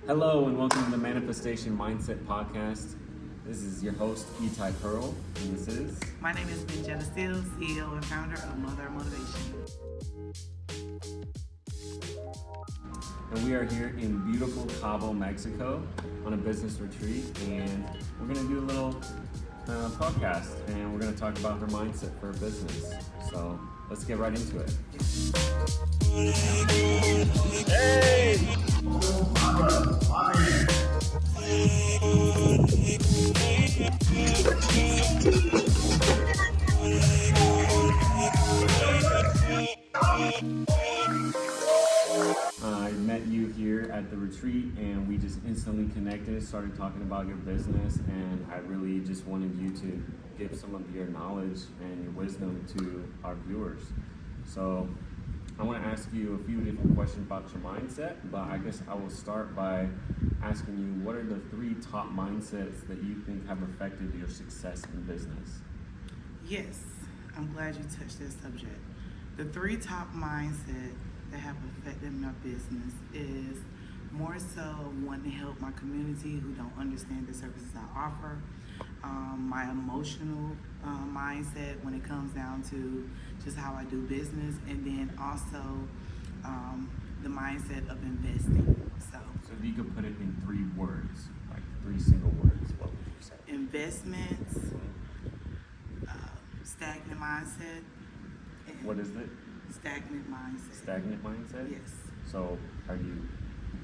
Hello and welcome to the Manifestation Mindset Podcast. This is your host, Itai Pearl, and this is... My name is benjetta Steele, CEO and founder of Mother Motivation. And we are here in beautiful Cabo, Mexico on a business retreat, and we're going to do a little podcast, and we're going to talk about her mindset for her business. So let's get right into it. Hey! I met you here at the retreat and we just instantly connected, started talking about your business, and I really just wanted you to give some of your knowledge and your wisdom to our viewers. So I want to ask you a few different questions about your mindset, but I guess I will start by asking you, what are the 3 top mindsets that you think have affected your success in business? Yes, I'm glad you touched that subject. The 3 top mindsets that have affected my business is more so wanting to help my community who don't understand the services I offer, my emotional mindset when it comes down to just how I do business, and then also the mindset of investing. So if you could put it in 3 words, like 3 single words, what would you say? Investments, stagnant mindset. What is it? Stagnant mindset. Stagnant mindset? Yes. So are you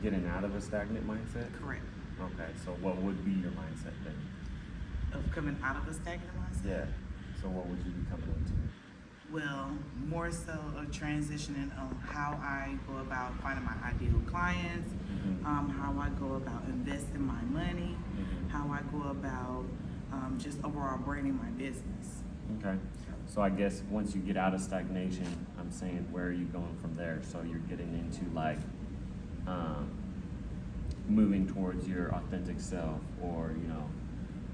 getting out of a stagnant mindset? Correct. Okay, so what would be your mindset then? Of coming out of a stagnant mindset? Yeah. So what would you be coming into? Well, more so of transitioning on how I go about finding my ideal clients, how I go about investing my money, how I go about just overall branding my business. Okay. So I guess once you get out of stagnation, I'm saying, where are you going from there? So you're getting into like moving towards your authentic self, or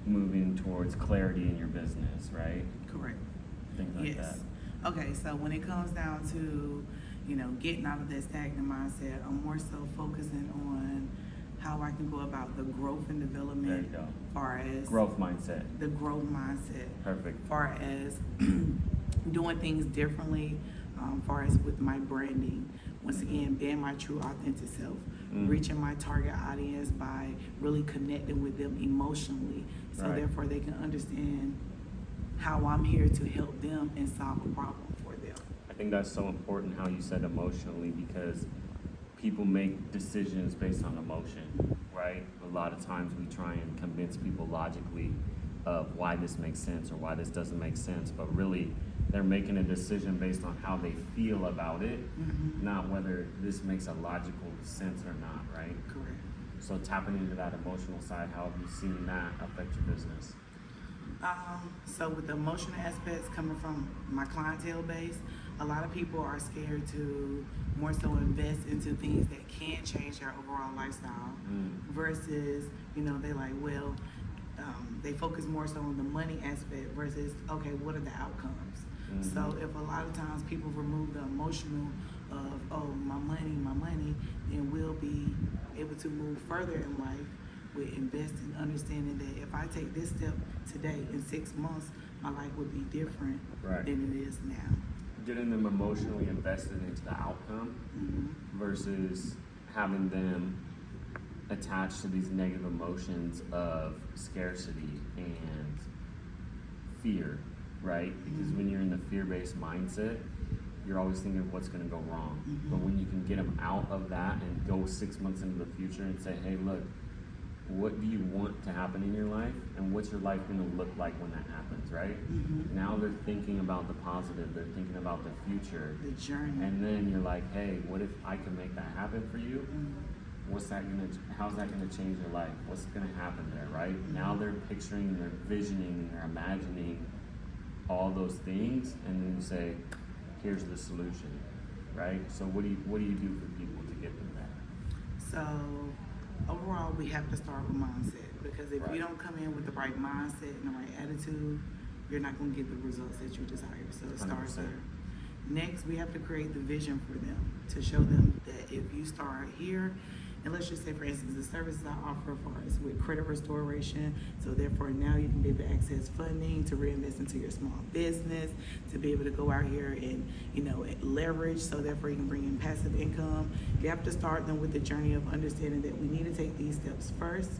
moving towards clarity in your business, right? Correct. Things like that. Okay, so when it comes down to, getting out of that stagnant mindset, I'm more so focusing on how I can go about the growth and development. There you go. Far as growth mindset. The growth mindset. Perfect. Far as doing things differently, far as with my branding. Once again, being my true authentic self, reaching my target audience by really connecting with them emotionally, so therefore they can understand how I'm here to help them and solve a problem for them. I think that's so important how you said emotionally, because people make decisions based on emotion, right? A lot of times we try and convince people logically of why this makes sense or why this doesn't make sense, but really they're making a decision based on how they feel about it, not whether this makes a logical sense or not, right? Correct. So tapping into that emotional side, how have you seen that affect your business? So with the emotional aspects coming from my clientele base, a lot of people are scared to more so invest into things that can change their overall lifestyle versus, they like, well, they focus more so on the money aspect versus, okay, what are the outcomes? So if a lot of times people remove the emotional of, oh, my money, then we'll be able to move further in life with investing, understanding that if I take this step today, in 6 months, my life would be different than it is now. Getting them emotionally invested into the outcome versus having them attached to these negative emotions of scarcity and fear, right? Because when you're in the fear-based mindset, you're always thinking of what's going to go wrong. But when you can get them out of that and go 6 months into the future and say, hey, look, what do you want to happen in your life, and what's your life going to look like when that happens, right? Now they're thinking about the positive, they're thinking about the future, the journey, and then you're like, hey, what if I can make that happen for you? How's that going to change your life? What's going to happen there, right? Now they're picturing, they're visioning, they're imagining all those things, and then you say, here's the solution, right? So what do you do for people to get them there? So overall, we have to start with mindset, because if you don't come in with the right mindset and the right attitude, you're not going to get the results that you desire. So it starts 100%. there. Next, we have to create the vision for them to show them that if you start here And let's just say, for instance, the services I offer for us with credit restoration. So therefore, now you can be able to access funding to reinvest into your small business, to be able to go out here and, leverage. So therefore, you can bring in passive income. You have to start them with the journey of understanding that we need to take these steps first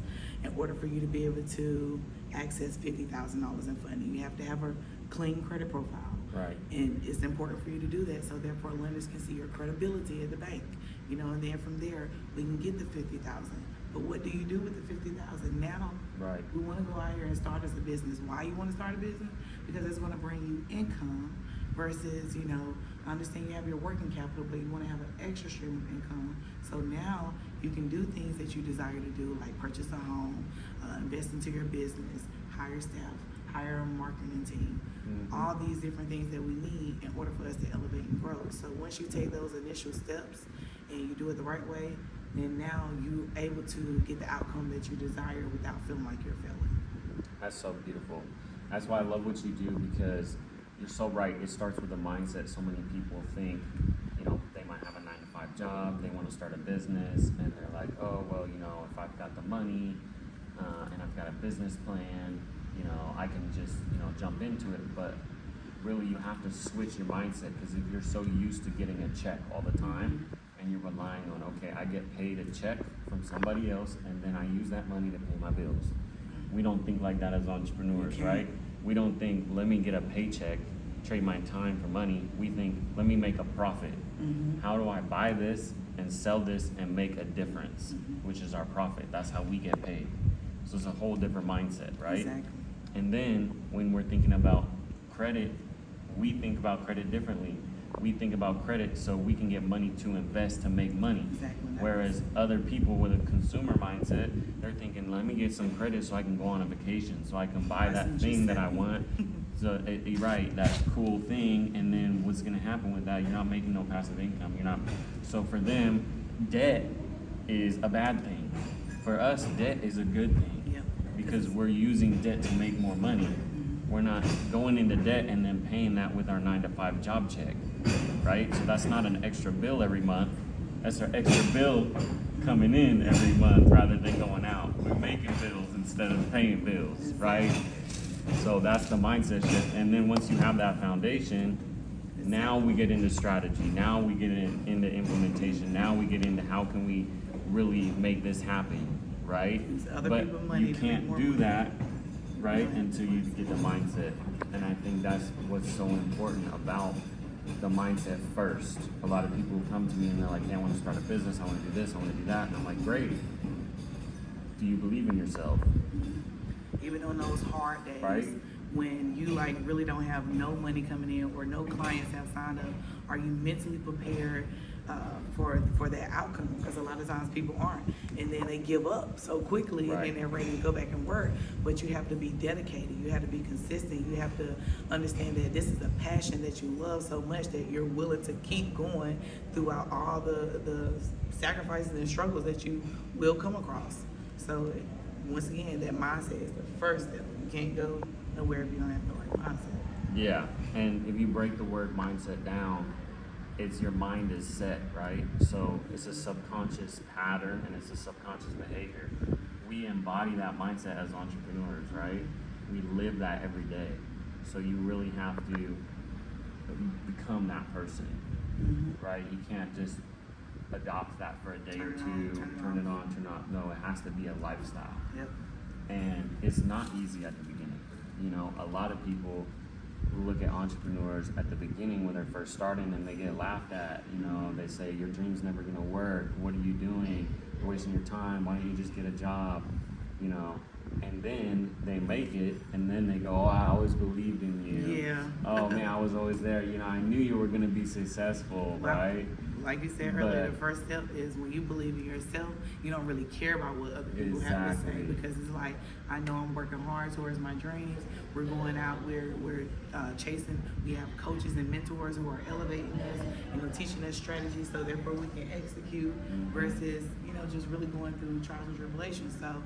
in order for you to be able to access $50,000 in funding. You have to have a clean credit profile. Right. And it's important for you to do that, so therefore lenders can see your credibility at the bank, and then from there we can get the $50,000. But what do you do with the $50,000 now? Right. We want to go out here and start as a business. Why you want to start a business? Because it's going to bring you income versus, I understand you have your working capital, but you want to have an extra stream of income. So now you can do things that you desire to do, like purchase a home, invest into your business, hire staff, hire a marketing team, all these different things that we need in order for us to elevate and grow. So once you take those initial steps and you do it the right way, then now you're able to get the outcome that you desire without feeling like you're failing. That's so beautiful. That's why I love what you do, because you're so right. It starts with a mindset. So many people think, they might have a 9-to-5 job, they want to start a business, and they're like, oh, well, if I've got the money and I've got a business plan, I can just, jump into it. But really, you have to switch your mindset, because if you're so used to getting a check all the time and you're relying on, okay, I get paid a check from somebody else and then I use that money to pay my bills. We don't think like that as entrepreneurs, right? We don't think, let me get a paycheck, trade my time for money. We think, let me make a profit. How do I buy this and sell this and make a difference, which is our profit. That's how we get paid. So it's a whole different mindset, right? Exactly. And then when we're thinking about credit, we think about credit differently. We think about credit so we can get money to invest to make money. Exactly. Whereas other people with a consumer mindset, they're thinking, let me get some credit so I can go on a vacation, so I can buy that thing that I want. So, right, that cool thing, and then what's gonna happen with that? You're not making no passive income. So for them, debt is a bad thing. For us, debt is a good thing. Yep. Because we're using debt to make more money. We're not going into debt and then paying that with our 9-to-5 job check, right? So that's not an extra bill every month. That's our extra bill coming in every month rather than going out. We're making bills instead of paying bills, right? So that's the mindset shift. And then once you have that foundation, now we get into strategy. Now we get into implementation. Now we get into how can we really make this happen, right? But you can't do that, right, until you get the mindset. And I think that's what's so important about the mindset first. A lot of people come to me and they're like, hey, I want to start a business, I want to do this, I want to do that. And I'm like, great. Do you believe in yourself? Even on those hard days, right? When you really don't have no money coming in or no clients have signed up, are you mentally prepared for that outcome? Because a lot of times people aren't, and then they give up so quickly, and then they're ready to go back and work. But you have to be dedicated. You have to be consistent. You have to understand that this is a passion that you love so much that you're willing to keep going throughout all the sacrifices and struggles that you will come across. So once again, that mindset is the first step. You can't go nowhere if you don't have the right mindset. Yeah, and if you break the word mindset down, it's your mind is set, right? So it's a subconscious pattern and it's a subconscious behavior. We embody that mindset as entrepreneurs, right? We live that every day. So you really have to become that person, right? You can't just adopt that for a day or two, turn it on, turn it off. No, it has to be a lifestyle. Yep. And it's not easy at the beginning. A lot of people look at entrepreneurs at the beginning when they're first starting and they get laughed at. They say, your dream's never gonna work. What are you doing? You're wasting your time. Why don't you just get a job? And then they make it, and then they go, oh, I always believed in you. Yeah. Oh man, I was always there. I knew you were gonna be successful, right? Like you said earlier, the first step is when you believe in yourself, you don't really care about what other people have to say, because it's like, I know I'm working hard towards my dreams. We're going out, we're chasing. We have coaches and mentors who are elevating us, teaching us strategies so therefore we can execute versus, just really going through trials and tribulations. So,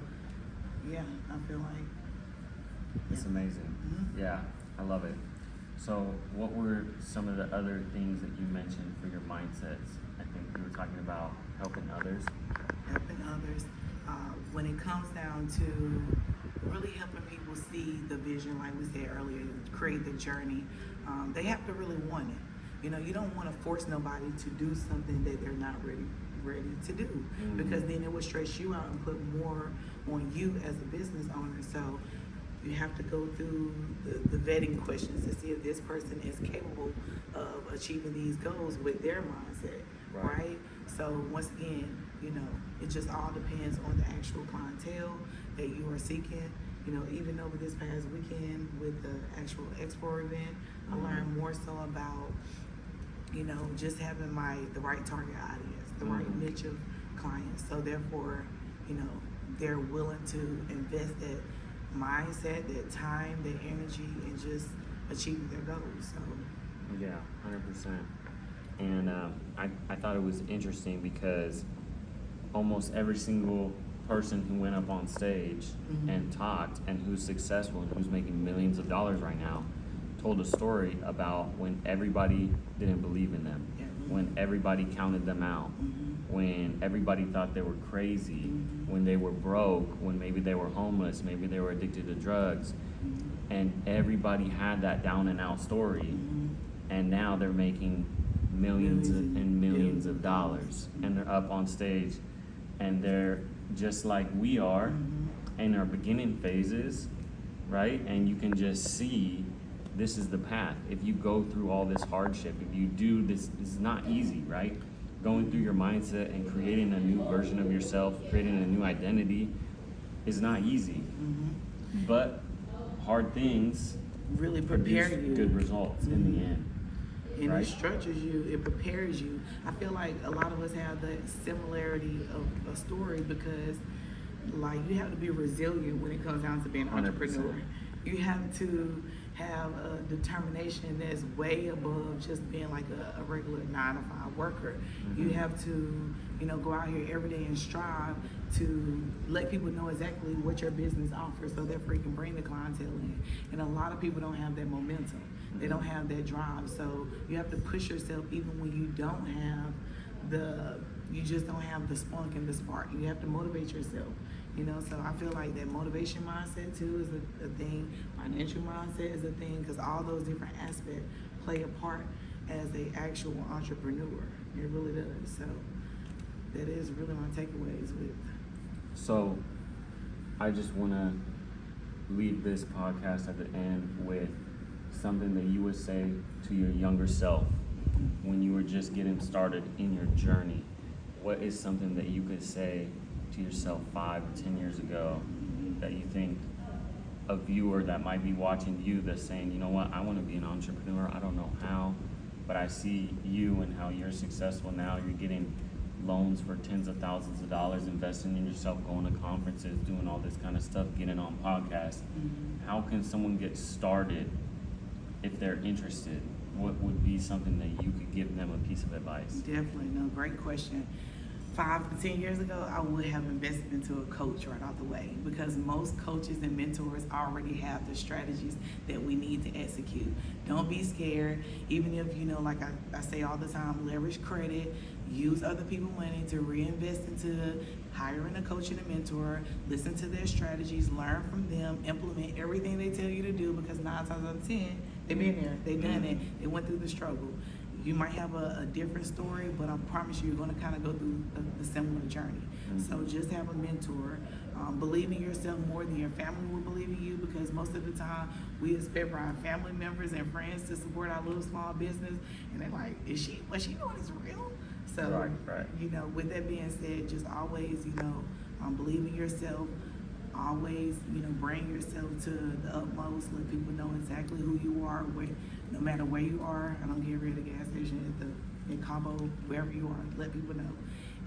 yeah, I feel like it's amazing. Yeah, I love it. So what were some of the other things that you mentioned for your mindsets? I think we were talking about helping others. Helping others. When it comes down to really helping people see the vision, like we said earlier, create the journey, they have to really want it. You know, you don't want to force nobody to do something that they're not ready to do, because then it will stress you out and put more on you as a business owner. So you have to go through the vetting questions to see if this person is capable of achieving these goals with their mindset, right? So once again, you know, it just all depends on the actual clientele that you are seeking. You know, even over this past weekend with the actual expo event, I learned more so about, you know, just having the right target audience, the right niche of clients. So therefore, you know, they're willing to invest that mindset, that time, that energy, and just achieving their goals. So yeah, 100%. And I thought it was interesting because almost every single person who went up on stage and talked and who's successful and who's making millions of dollars right now told a story about when everybody didn't believe in them, when everybody counted them out, when everybody thought they were crazy, when they were broke, when maybe they were homeless, maybe they were addicted to drugs, and everybody had that down and out story, and now they're making millions and millions of dollars, and they're up on stage, and they're just like we are in our beginning phases, right? And you can just see this is the path. If you go through all this hardship, if you do this is not easy, right? Going through your mindset and creating a new version of yourself, creating a new identity is not easy. But hard things really prepare you. Good results in the end. And it structures you, it prepares you. I feel like a lot of us have that similarity of a story because, like, you have to be resilient when it comes down to being an entrepreneur. 100%. You have to have a determination that's way above just being like a regular 9-to-5 worker. You have to, you know, go out here every day and strive to let people know exactly what your business offers so therefore you can bring the clientele in. And a lot of people don't have that momentum. They don't have that drive. So you have to push yourself even when you don't have you just don't have the spunk and the spark. You have to motivate yourself. You know, so I feel like that motivation mindset too is a thing. Financial mindset is a thing, because all those different aspects play a part as an actual entrepreneur. It really does. So that is really my takeaways with. So I just want to leave this podcast at the end with something that you would say to your younger self when you were just getting started in your journey. What is something that you could say to yourself 5 or 10 years ago that you think a viewer that might be watching you that's saying, you know what, I want to be an entrepreneur, I don't know how, but I see you and how you're successful now, you're getting loans for tens of thousands of dollars, investing in yourself, going to conferences, doing all this kind of stuff, getting on podcasts. How can someone get started if they're interested? What would be something that you could give them a piece of advice? Definitely, no, great question. 5 to 10 years ago, I would have invested into a coach right out the way, because most coaches and mentors already have the strategies that we need to execute. Don't be scared, even if, you know, like I say all the time, leverage credit, use other people's money to reinvest into hiring a coach and a mentor, listen to their strategies, learn from them, implement everything they tell you to do, because 9 times out of 10, they've been there, they've done it, they went through the struggle. You might have a different story, but I promise you're going to kind of go through a similar journey. So just have a mentor. Believe in yourself more than your family will believe in you, because most of the time we expect for our family members and friends to support our little small business, and they're like, what she doing is real? So, right. You know, with that being said, just always, you know, believe in yourself. Always, you know, bring yourself to the utmost. Let people know exactly who you are, no matter where you are. I don't get rid of the gas station in Cabo, wherever you are. Let people know.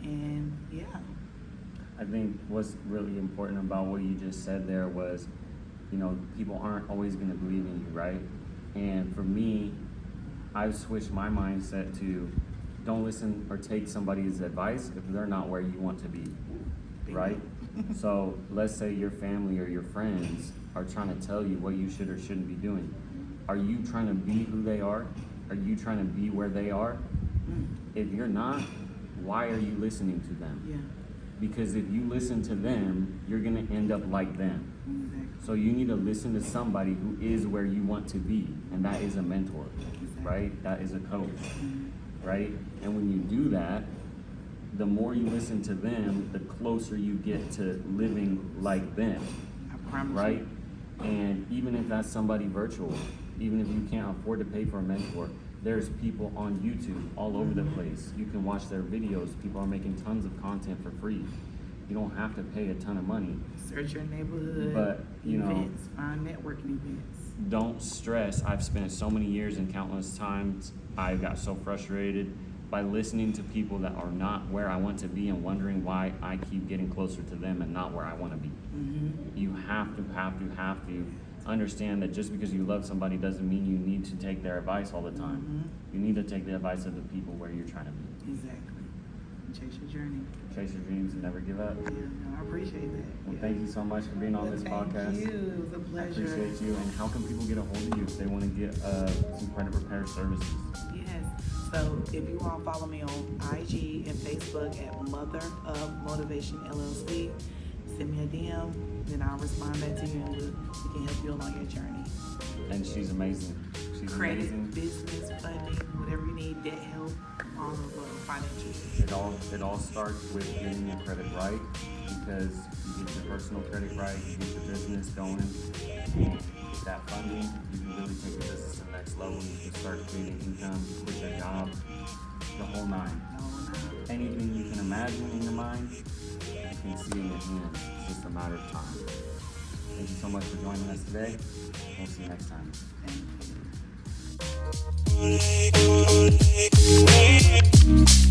And yeah. I think what's really important about what you just said there was, you know, people aren't always going to believe in you, right? And for me, I've switched my mindset to don't listen or take somebody's advice if they're not where you want to be, right? So let's say your family or your friends are trying to tell you what you should or shouldn't be doing. Are you trying to be who they are? Are you trying to be where they are? If you're not, why are you listening to them? Yeah. Because if you listen to them, you're gonna end up like them. Exactly. So you need to listen to somebody who is where you want to be, and that is a mentor, right? That is a coach, right? And when you do that, the more you listen to them, the closer you get to living like them, I promise right? you. And even if that's somebody virtual, even if you can't afford to pay for a mentor, there's people on YouTube all over the place. You can watch their videos. People are making tons of content for free. You don't have to pay a ton of money. Search your neighborhood But, you know, events, find networking events. Don't stress. I've spent so many years and countless times I got so frustrated by listening to people that are not where I want to be and wondering why I keep getting closer to them and not where I want to be. You have to understand that just because you love somebody doesn't mean you need to take their advice all the time. You need to take the advice of the people where you're trying to be. Exactly. Chase your journey. Chase your dreams and never give up. Yeah, no, I appreciate that. Well, thank you so much for being on this podcast. Thank you. It was a I pleasure. appreciate you. And how can people get a hold of you if they want to get some credit repair services? Yes. So if you want to follow me on IG and Facebook at Mother of Motivation LLC, send me a DM, then I'll respond back to you and we can help you along your journey. And she's amazing. She's Credit, amazing. business, funding, whatever you need, debt help, all of financial. It all starts with getting your credit right, because you get your personal credit right, you get your business going, get that funding, you can really take your business to the next level. You can start creating income, quit your job, the whole nine. Anything you can imagine in your mind, you can see in your hands. It's just a matter of time. Thank you so much for joining us today. We'll see you next time. Thank you.